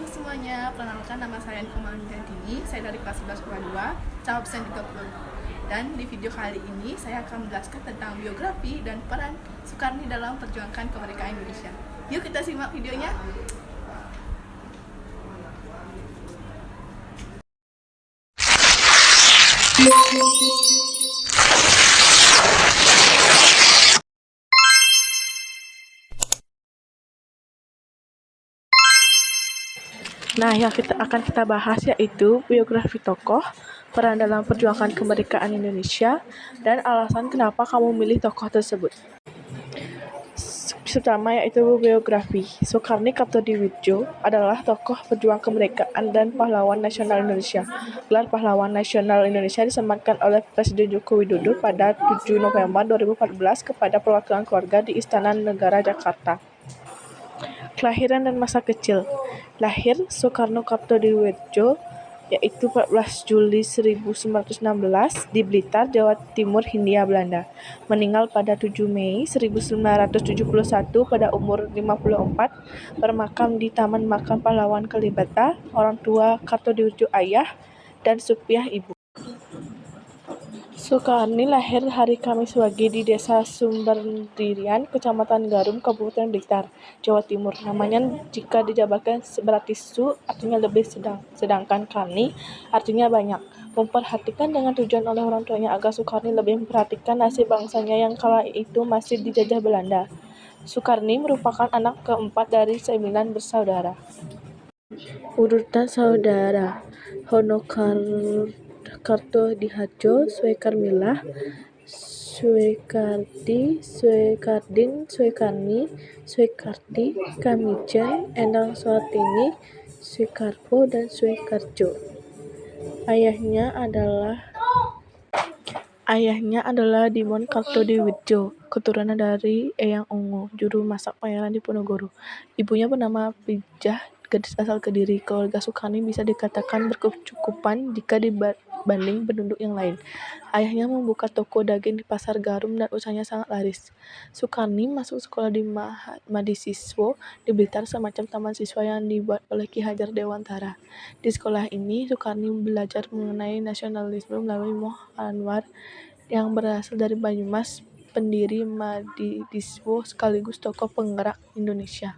semuanya, perkenalkan nama saya Niko Manjantini, saya dari kelas 11,2, cabang absen 30. Dan di video kali ini saya akan menjelaskan tentang biografi dan peran Soekarno dalam perjuangan kemerdekaan Indonesia. Yuk kita simak videonya. Nah, yang akan kita bahas yaitu biografi tokoh, peran dalam perjuangan kemerdekaan Indonesia, dan alasan kenapa kamu memilih tokoh tersebut. Pertama yaitu biografi. Soekarno Kartodiwidjo adalah tokoh pejuang kemerdekaan dan pahlawan nasional Indonesia. Gelar pahlawan nasional Indonesia disematkan oleh Presiden Joko Widodo pada 7 November 2014 kepada perwakilan keluarga di Istana Negara Jakarta. Kelahiran dan masa kecil. Lahir Soekarno Kartodiwidjo yaitu 14 Juli 1916 di Blitar, Jawa Timur, Hindia Belanda. Meninggal pada 7 Mei 1971 pada umur 54, bermakam di Taman Makam Pahlawan Kalibata. Orang tua Kartodiwidjo ayah dan Supiah ibu. Soekarno lahir hari Kamis Wage di Desa Sumberdirian, Kecamatan Garum, Kabupaten Blitar, Jawa Timur. Namanya jika dijabarkan berarti Su artinya lebih, sedangkan Karni artinya banyak. Memperhatikan dengan tujuan oleh orang tuanya agar Soekarno lebih memperhatikan nasib bangsanya yang kala itu masih dijajah Belanda. Soekarno merupakan anak keempat dari 9 bersaudara. Urutan saudara: Kartodihadjo, Soekarmilah, Soekardi, Soekardin, Soekarni, Soekarti, Kamijen, Endang Suartini, Soekarpo, dan Soekarjo. Ayahnya adalah Dimon Kartodiwidjo, keturunan dari Eyang Ungu, juru masak pangeran Diponegoro. Ibunya bernama Pijah, gadis asal Kediri. Keluarga Soekarno bisa dikatakan berkecukupan jika dibanding penduduk yang lain. Ayahnya membuka toko daging di Pasar Garum dan usahanya sangat laris. Soekarno masuk sekolah di Madisiswo di Blitar, semacam taman siswa yang dibuat oleh Ki Hajar Dewantara. Di sekolah ini, Soekarno belajar mengenai nasionalisme melalui Moh Anwar yang berasal dari Banyumas, pendiri Madisiswo sekaligus tokoh penggerak Indonesia.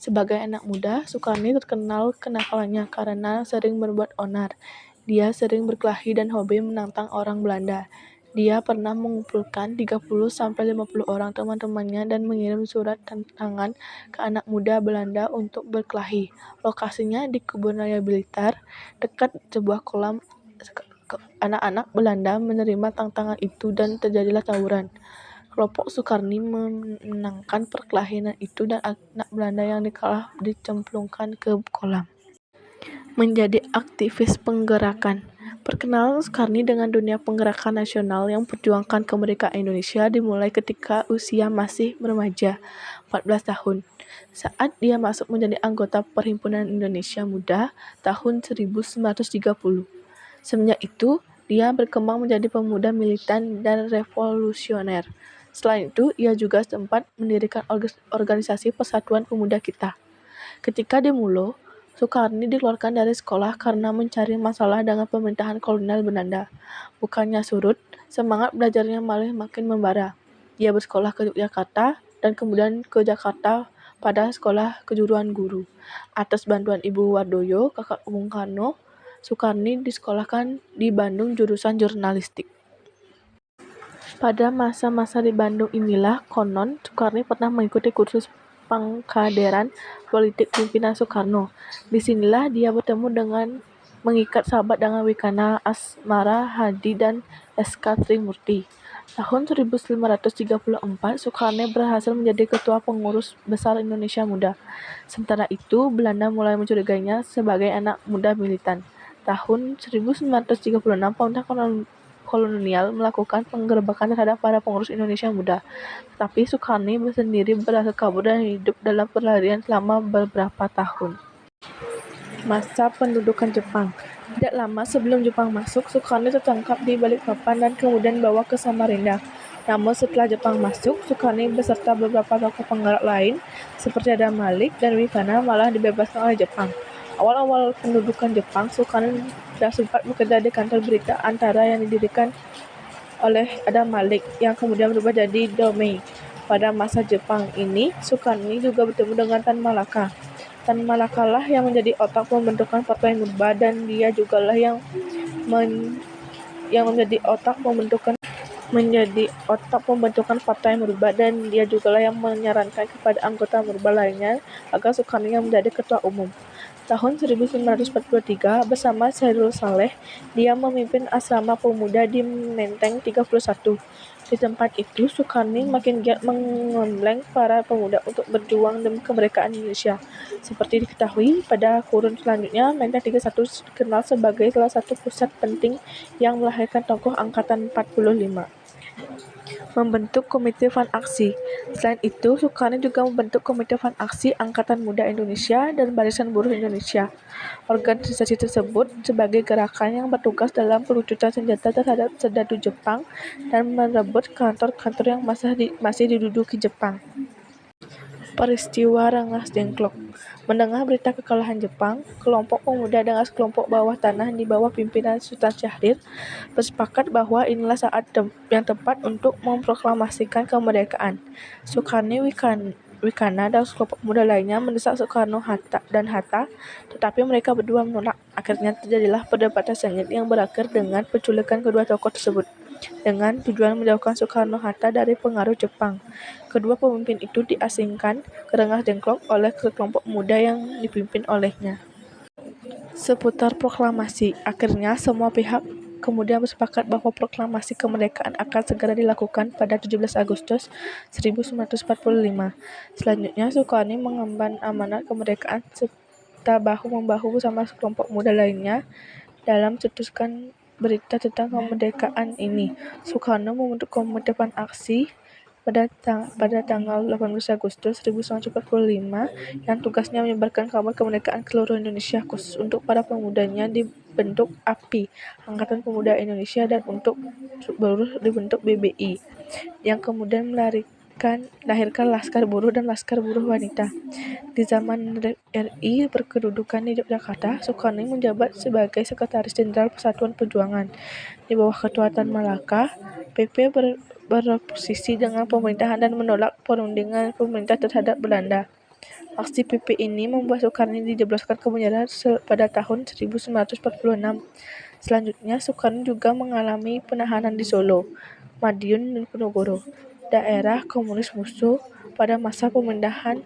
Sebagai anak muda, Soekarno terkenal kenakalannya karena sering berbuat onar. Dia sering berkelahi dan hobi menantang orang Belanda. Dia pernah mengumpulkan 30-50 orang teman-temannya dan mengirim surat tantangan ke anak muda Belanda untuk berkelahi. Lokasinya di Kebun Raya Blitar, dekat sebuah kolam. Anak-anak Belanda menerima tantangan itu dan terjadilah tawuran. Kelompok Soekarno memenangkan perkelahian itu dan anak Belanda yang dikalah dicemplungkan ke kolam. Menjadi aktivis penggerakan. Perkenalan Soekarno dengan dunia penggerakan nasional yang memperjuangkan kemerdekaan Indonesia dimulai ketika usia masih remaja, 14 tahun. Saat dia masuk menjadi anggota Perhimpunan Indonesia Muda tahun 1930. Semenjak itu, dia berkembang menjadi pemuda militan dan revolusioner. Selain itu, ia juga sempat mendirikan organisasi Persatuan Pemuda Kita. Ketika di Mulo, Soekarno dikeluarkan dari sekolah karena mencari masalah dengan pemerintahan kolonial Belanda. Bukannya surut, semangat belajarnya malah makin membara. Dia bersekolah ke Yogyakarta dan kemudian ke Jakarta pada sekolah kejuruan guru. Atas bantuan Ibu Wardoyo, kakak Bung Karno, Soekarno disekolahkan di Bandung jurusan jurnalistik. Pada masa-masa di Bandung inilah konon Soekarno pernah mengikuti kursus pengkaderan politik pimpinan Soekarno. Disinilah dia bertemu dengan mengikat sahabat dengan Wikana, Asmara, Hadi, dan S.K. Trimurti. Tahun 1534, Soekarno berhasil menjadi ketua pengurus besar Indonesia Muda. Sementara itu, Belanda mulai mencurigainya sebagai anak muda militan. Tahun 1936, pemerintah kolonial melakukan penggerebekan terhadap para pengurus Indonesia Muda. Tetapi Soekarno sendiri berhasil kabur dan hidup dalam pelarian selama beberapa tahun. Masa pendudukan Jepang. Tidak lama sebelum Jepang masuk, Soekarno tertangkap di Balikpapan dan kemudian dibawa ke Samarinda. Namun setelah Jepang masuk, Soekarno beserta beberapa tokoh penggerak lain seperti Adam Malik dan Wikana malah dibebaskan oleh Jepang. Awal-awal pendudukan Jepang, Soekarno sudah sempat bekerja di kantor berita antara yang didirikan oleh Adam Malik yang kemudian berubah jadi Domei. Pada masa Jepang ini, Soekarno juga bertemu dengan Tan Malaka. Tan Malaka lah yang menjadi otak pembentukan Partai Murba dan dia jugalah yang menjadi otak pembentukan Partai Murba dan dia jugalah yang menyarankan kepada anggota Murba lainnya agar Soekarno yang menjadi ketua umum. Tahun 1943, bersama Sairul Saleh, dia memimpin asrama pemuda di Menteng 31. Di tempat itu, Soekarno makin giat mengembleng para pemuda untuk berjuang demi kemerdekaan Indonesia. Seperti diketahui, pada kurun selanjutnya, Menteng 31 dikenal sebagai salah satu pusat penting yang melahirkan tokoh Angkatan 45. Membentuk Komite Van Aksi. Selain itu, Soekarno juga membentuk Komite Van Aksi Angkatan Muda Indonesia dan Barisan Buruh Indonesia. Organisasi tersebut sebagai gerakan yang bertugas dalam pelucutan senjata terhadap serdadu Jepang dan merebut kantor-kantor yang masih diduduki Jepang. Peristiwa Rengas Dengklok. Mendengar berita kekalahan Jepang, kelompok pemuda dengan sekelompok bawah tanah di bawah pimpinan Sultan Syahrir bersepakat bahwa inilah saat yang tepat untuk memproklamasikan kemerdekaan. Soekarno, Wikana dan sekelompok pemuda lainnya mendesak Soekarno dan Hatta, tetapi mereka berdua menolak. Akhirnya terjadilah perdebatan sengit yang berakhir dengan penculikan kedua tokoh tersebut, dengan tujuan menjauhkan Soekarno-Hatta dari pengaruh Jepang. Kedua pemimpin itu diasingkan ke Rengas Dengklok oleh kelompok muda yang dipimpin olehnya. Seputar proklamasi, akhirnya semua pihak kemudian bersepakat bahwa proklamasi kemerdekaan akan segera dilakukan pada 17 Agustus 1945. Selanjutnya, Soekarno mengemban amanat kemerdekaan serta bahu-membahu bersama sekelompok muda lainnya dalam cetuskan berita tentang kemerdekaan ini. Soekarno membentuk Komite Van Aksi pada tanggal 18 Agustus 1945 yang tugasnya menyebarkan kabar kemerdekaan ke seluruh Indonesia. Khusus untuk para pemudanya dibentuk API, Angkatan Pemuda Indonesia, dan untuk buruh dibentuk BBI, yang kemudian melahirkan Laskar Buruh dan Laskar Buruh Wanita. Di zaman RI berkedudukan di Yogyakarta, Soekarno menjabat sebagai Sekretaris Jenderal Persatuan Perjuangan. Di bawah ketua Tan Malaka, PP beroposisi dengan pemerintahan dan menolak perundingan pemerintah terhadap Belanda. Aksi PP ini membuat Soekarno dijebloskan ke penjara pada tahun 1946. Selanjutnya, Soekarno juga mengalami penahanan di Solo, Madiun, dan Ponorogo, daerah komunis musuh pada masa pemerintahan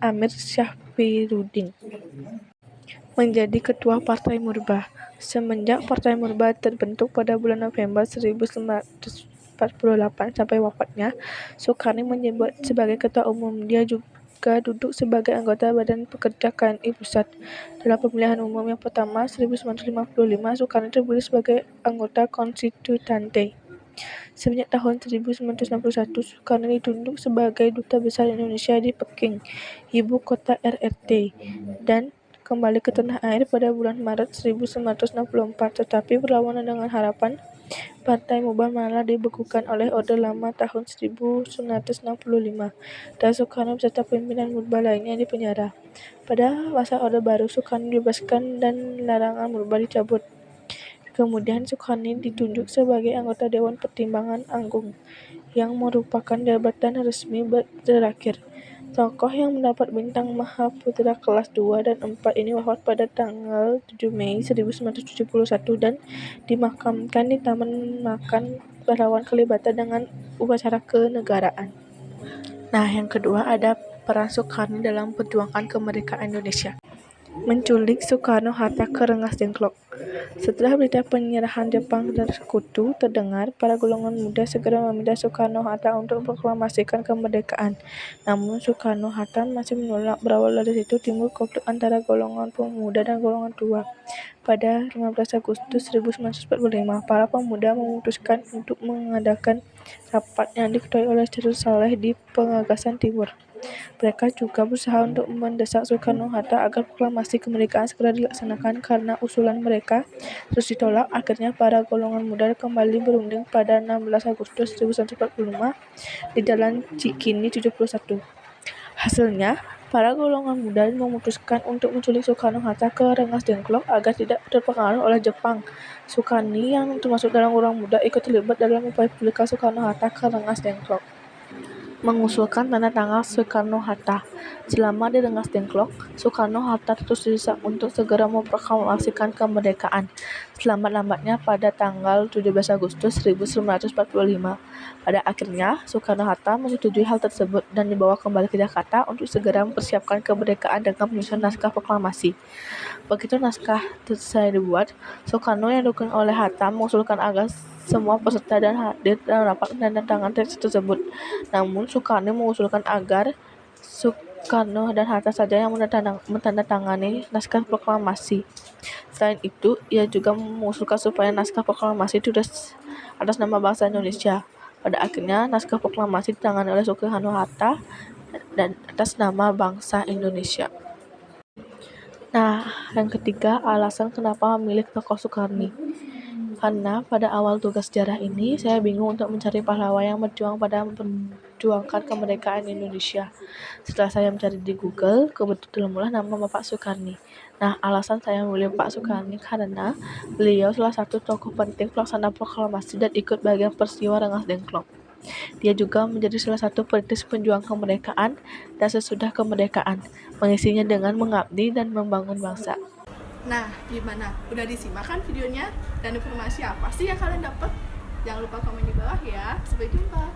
Amir Syafruddin. Menjadi ketua Partai Murba. Semenjak Partai Murba terbentuk pada bulan November 1948 sampai wafatnya, Soekarno menjabat sebagai ketua umum. Dia juga duduk sebagai anggota Badan Pekerja KNI Pusat. Dalam pemilihan umum yang pertama 1955, Soekarno terpilih sebagai anggota konstituante. Semenjak tahun 1961, Soekarno ditunjuk sebagai Duta Besar Indonesia di Peking, ibu kota RRT, dan kembali ke tanah air pada bulan Maret 1964, tetapi berlawanan dengan harapan, Partai Murba malah dibekukan oleh Orde Lama tahun 1965, dan Soekarno beserta pimpinan Murba lainnya dipenjara. Pada masa Orde Baru, Soekarno dibebaskan dan larangan Murba dicabut. Kemudian Soekarno ditunjuk sebagai anggota Dewan Pertimbangan Agung, yang merupakan jabatan resmi terakhir. Tokoh yang mendapat bintang Mahaputra kelas 2 dan 4 ini wafat pada tanggal 7 Mei 1971 dan dimakamkan di Taman Makan Pahlawan Kalibata dengan upacara kenegaraan. Nah, yang kedua ada peran Soekarno dalam perjuangan kemerdekaan Indonesia. Menculik Soekarno-Hatta ke Rengas Dengklok. Setelah berita penyerahan Jepang dan Sekutu terdengar, para golongan muda segera meminta Soekarno-Hatta untuk memproklamasikan kemerdekaan. Namun Soekarno-Hatta masih menolak. Berawal dari situ timbul konflik antara golongan pemuda dan golongan tua. Pada 15 Agustus 1945, para pemuda memutuskan untuk mengadakan rapat yang diketuai oleh Sairul Saleh di Pengagasan Timur. Mereka juga berusaha untuk mendesak Soekarno-Hatta agar proklamasi kemerdekaan segera dilaksanakan. Karena usulan mereka terus ditolak, akhirnya para golongan muda kembali berunding pada 16 Agustus 1945 di Jalan Cikini 71. Hasilnya, Para golongan muda memutuskan untuk menculik Soekarno-Hatta ke Rengas Dengklok agar tidak terpengaruh oleh Jepang. Sukarni yang termasuk dalam orang muda ikut terlibat dalam upaya penculikan Soekarno-Hatta ke Rengas Dengklok. Mengusulkan tanda tangan Soekarno-Hatta. Selama di Rengas Dengklok, Soekarno-Hatta terus didesak untuk segera memproklamasikan kemerdekaan. Selambat-lambatnya pada tanggal 17 Agustus 1945. Pada akhirnya, Soekarno-Hatta menyetujui hal tersebut dan dibawa kembali ke Jakarta untuk segera mempersiapkan kemerdekaan dengan menyusun naskah proklamasi. Begitu naskah selesai dibuat, Soekarno yang didukung oleh Hatta mengusulkan agar semua peserta dan hadir dalam rapat menandatangani teks tersebut. Namun Soekarno mengusulkan agar Soekarno dan Hatta saja yang menandatangani naskah proklamasi. Selain itu, ia juga mengusulkan supaya naskah proklamasi ditulis atas nama bangsa Indonesia. Pada akhirnya, naskah proklamasi ditangani oleh Soekarno-Hatta dan atas nama bangsa Indonesia. Nah, yang ketiga, alasan kenapa memilih tokoh Soekarni. Karena pada awal tugas sejarah ini, saya bingung untuk mencari pahlawan yang berjuang pada memperjuangkan kemerdekaan Indonesia. Setelah saya mencari di Google, kebetulan mula nama Bapak Soekarni. Nah, alasan saya memilih Pak Soekarni karena beliau salah satu tokoh penting pelaksana proklamasi dan ikut bagian peristiwa Rengas Dengklok. Dia juga menjadi salah satu perintis penjuang kemerdekaan dan sesudah kemerdekaan, mengisinya dengan mengabdi dan membangun bangsa. Nah, gimana? Udah disimak kan videonya? Dan informasi apa sih yang kalian dapat? Jangan lupa komen di bawah ya. Sampai jumpa.